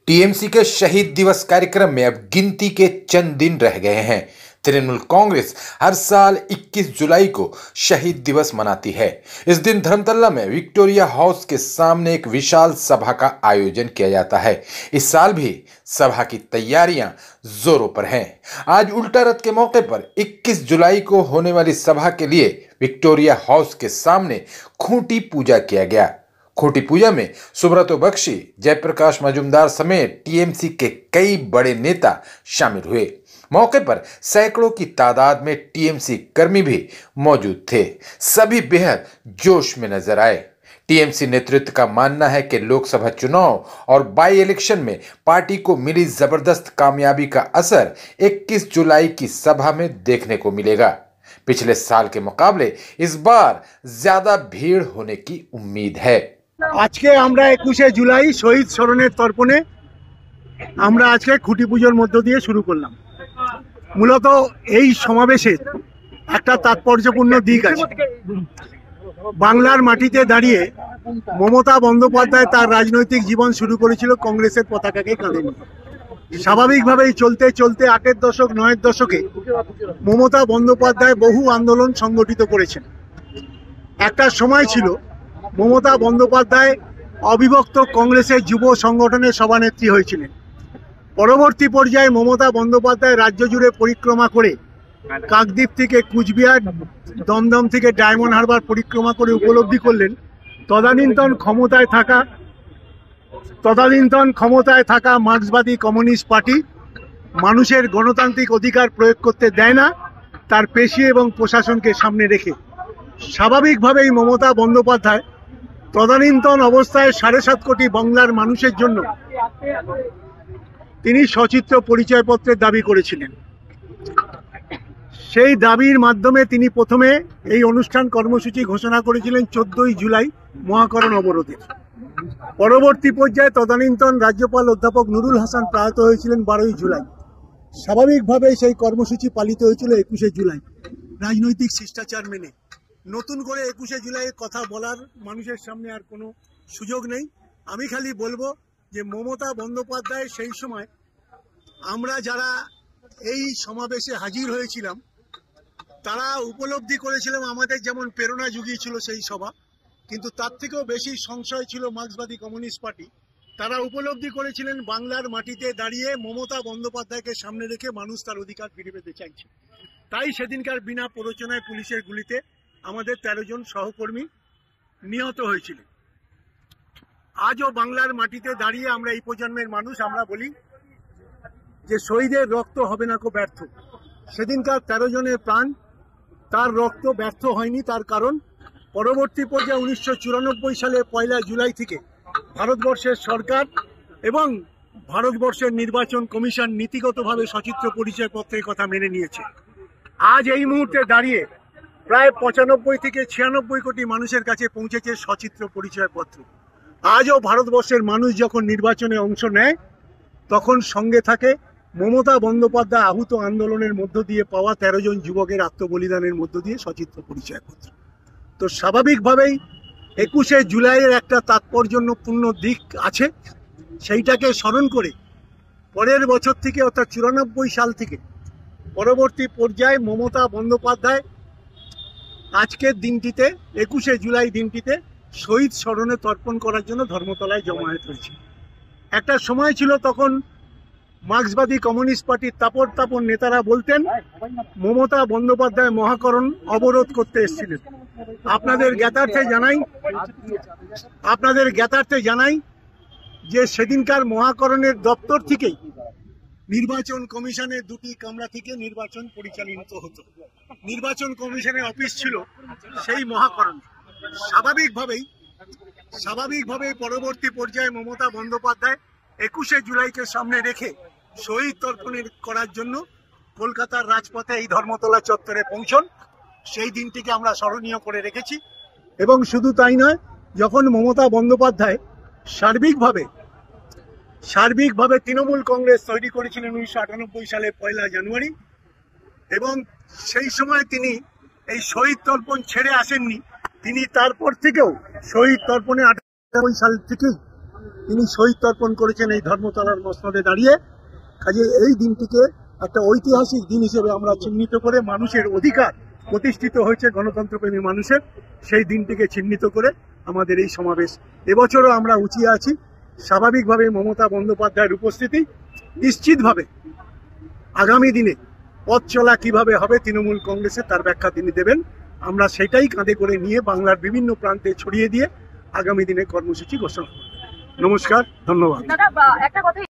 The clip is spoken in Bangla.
टीएमसी के शहीद दिवस कार्यक्रम में अब गिनती के चंद दिन रह गए हैं। तृणमूल कांग्रेस हर साल 21 जुलाई को शहीद दिवस मनाती है। इस दिन धर्मतला में विक्टोरिया हाउस के सामने एक विशाल सभा का आयोजन किया जाता है। इस साल भी सभा की तैयारियां जोरों पर हैं। आज उल्टा रथ के मौके पर 21 जुलाई को होने वाली सभा के लिए विक्टोरिया हाउस के सामने खूंटी पूजा किया गया। खूंटी पूजा में सुब्रतो बख्शी, जयप्रकाश मजूमदार समेत टीएमसी के कई बड़े नेता शामिल हुए। मौके पर सैकड़ों की तादाद में टीएमसी कर्मी भी मौजूद थे। सभी बेहद जोश में नजर आए। टीएमसी नेतृत्व का मानना है कि लोकसभा चुनाव और बाई इलेक्शन में पार्टी को मिली जबरदस्त कामयाबी का असर 21 जुलाई की सभा में देखने को मिलेगा। पिछले साल के मुकाबले इस बार ज्यादा भीड़ होने की उम्मीद है। आज के 21 जुलाई शहीद स्मरणের তর্পণে আমরা আজকে খুঁটি পুজোর মধ্য দিয়ে শুরু করলাম। মূলত এই সমাবেশের একটা তাৎপর্যপূর্ণ দিক আছে। বাংলার মাটিতে দাঁড়িয়ে মমতা বন্দ্যোপাধ্যায় তার রাজনৈতিক জীবন শুরু করেছিল কংগ্রেসের পতাকাকে কাঁধে নিয়ে। স্বাভাবিকভাবেই চলতে চলতে 8এর দশক 9এর দশকে মমতা বন্দ্যোপাধ্যায় বহু আন্দোলন সংগঠিত করেছেন। একটা সময় ছিল মমতা বন্দ্যোপাধ্যায় অবিভক্ত কংগ্রেসের যুব সংগঠনের সভানেত্রী হয়েছিলেন। পরবর্তী পর্যায়ে মমতা বন্দ্যোপাধ্যায় রাজ্য জুড়ে পরিক্রমা করে কাকদ্বীপ থেকে কুচবিহার, দমদম থেকে ডায়মন্ড হারবার পরিক্রমা করে উপলব্ধি করলেন তদানীন্তন ক্ষমতায় থাকা মার্ক্সবাদী কমিউনিস্ট পার্টি মানুষের গণতান্ত্রিক অধিকার প্রয়োগ করতে দেয় না, তার পেশি এবং প্রশাসনকে সামনে রেখে। স্বাভাবিকভাবেই মমতা বন্দ্যোপাধ্যায় তদানীন্তন অবস্থায় 7.5 কোটি বাংলার মানুষের জন্য তিনি সচিত্র পরিচয়পত্রের দাবি করেছিলেন। সেই দাবির মাধ্যমে তিনি প্রথমে এই অনুষ্ঠান কর্মসূচি ঘোষণা করেছিলেন 14ই জুলাই মহাকরণ অবরোধের। পরবর্তী পর্যায়ে তদানীন্তন রাজ্যপাল অধ্যাপক নুরুল হাসান প্রয়াত হয়েছিলেন 12ই জুলাই। স্বাভাবিকভাবে সেই কর্মসূচি পালিত হয়েছিল 21শে জুলাই রাজনৈতিক শিষ্টাচার মেনে। নতুন করে 21শে জুলাইয়ের কথা বলার মানুষের সামনে আর কোনো সুযোগ নেই। আমি খালি বলবো যে মমতা বন্দ্যোপাধ্যায় সেই সময় আমরা যারা এই সমাবেশে হাজির হয়েছিলাম তারা উপলব্ধি করেছিলাম আমাদের যেমন প্রেরণা জুগিয়েছিল সেই সভা, কিন্তু তার থেকেও বেশি সংশয় ছিল মার্ক্সবাদী কমিউনিস্ট পার্টি। তারা উপলব্ধি করেছিলেন বাংলার মাটিতে দাঁড়িয়ে মমতা বন্দ্যোপাধ্যায়কে সামনে রেখে মানুষ তার অধিকার ফিরে পেতে চাইছে। তাই সেদিনকার বিনা প্ররোচনায় পুলিশের গুলিতে আমাদের 13 জন সহকর্মী নিহত হয়েছিল। আজও বাংলার মাটিতে দাঁড়িয়ে আমরা এই প্রজন্মের মানুষ আমরা বলি যে শহীদের রক্ত হবে না কো ব্যর্থ। সেদিনকার 13 জনের প্রাণ, তার রক্ত ব্যর্থ হয়নি। তার কারণ পরবর্তী পর্যায়ে 1994 সালে 1 জুলাই থেকে ভারতবর্ষের সরকার এবং ভারতবর্ষের নির্বাচন কমিশন নীতিগতভাবে সচিত্র পরিচয়পত্রের কথা মেনে নিয়েছে। আজ এই মুহূর্তে দাঁড়িয়ে প্রায় 95 থেকে 96 কোটি মানুষের কাছে পৌঁছেছে সচিত্র পরিচয়পত্র। আজও ভারতবর্ষের মানুষ যখন নির্বাচনে অংশ নেয় তখন সঙ্গে থাকে মমতা বন্দ্যোপাধ্যায় আহুত আন্দোলনের মধ্য দিয়ে পাওয়া 13 জন যুবকের আত্মবলিদানের মধ্য দিয়ে সচিত্র পরিচয়পত্র। তো স্বাভাবিকভাবেই 21শে জুলাইয়ের একটা তাৎপর্যপূর্ণ দিক আছে। সেইটাকে স্মরণ করে পরের বছর থেকে অর্থাৎ 94 সাল থেকে পরবর্তী পর্যায়ে মমতা বন্দ্যোপাধ্যায় আজকের দিনটিতে 21শে জুলাই দিনটিতে শহীদ স্মরণে তর্পণ করার জন্য ধর্মতলায় জমায়েত হয়েছে। একটা সময় ছিল তখন মার্ক্সবাদী কমিউনিস্ট পার্টির তাপর নেতারা বলতেন মমতা বন্দ্যোপাধ্যায় মহাকরণ অবরোধ করতে এসেছিলেন। আপনাদের জ্ঞাতার্থে জানাই যে সেদিনকার মহাকরণের দপ্তর থেকেই নির্বাচন কমিশনের 2টি কামরা থেকে নির্বাচন পরিচালিত হতো। নির্বাচন কমিশনের অফিস ছিল সেই মহাকরণ। স্বাভাবিকভাবেই পরবর্তী পর্যায়ে মমতা বন্দ্যোপাধ্যায় 21শে জুলাইকে সামনে রেখে শহীদ তর্পণ করার জন্য কলকাতার রাজপথে এই ধর্মতলা চত্বরে পৌঁছন। সেই দিনটিকে আমরা স্মরণীয় করে রেখেছি। এবং শুধু তাই নয়, যখন মমতা বন্দ্যোপাধ্যায় সার্বিকভাবে তৃণমূল কংগ্রেস তৈরি করেছিলেন 1998 সালে 1 জানুয়ারি, এবং সেই সময় তিনি এই শহীদ তর্পণ ছেড়ে আসেননি। তিনি তারপর থেকেও শহীদ তর্পণে 98 সাল থেকেই তিনি শহীদ তর্পণ করেছেন এই ধর্মতলার মসনদে দাঁড়িয়ে। কাজে এই দিনটিকে একটা ঐতিহাসিক দিন হিসেবে আমরা চিহ্নিত করে, মানুষের অধিকার প্রতিষ্ঠিত হয়েছে গণতন্ত্রপ্রেমী মানুষের, সেই দিনটিকে চিহ্নিত করে আমাদের এই সমাবেশ। এবছরও আমরা উঁচিয়ে আছি। স্বাভাবিকভাবে মমতা বন্দ্যোপাধ্যায়ের উপস্থিতি, নিশ্চিতভাবে আগামী দিনে পথ চলা কিভাবে হবে তৃণমূল কংগ্রেসের, তার ব্যাখ্যা তিনি দেবেন। আমরা সেটাই কাঁধে করে নিয়ে বাংলার বিভিন্ন প্রান্তে ছড়িয়ে দিয়ে আগামী দিনে কর্মসূচি ঘোষণা করব। নমস্কার, ধন্যবাদ।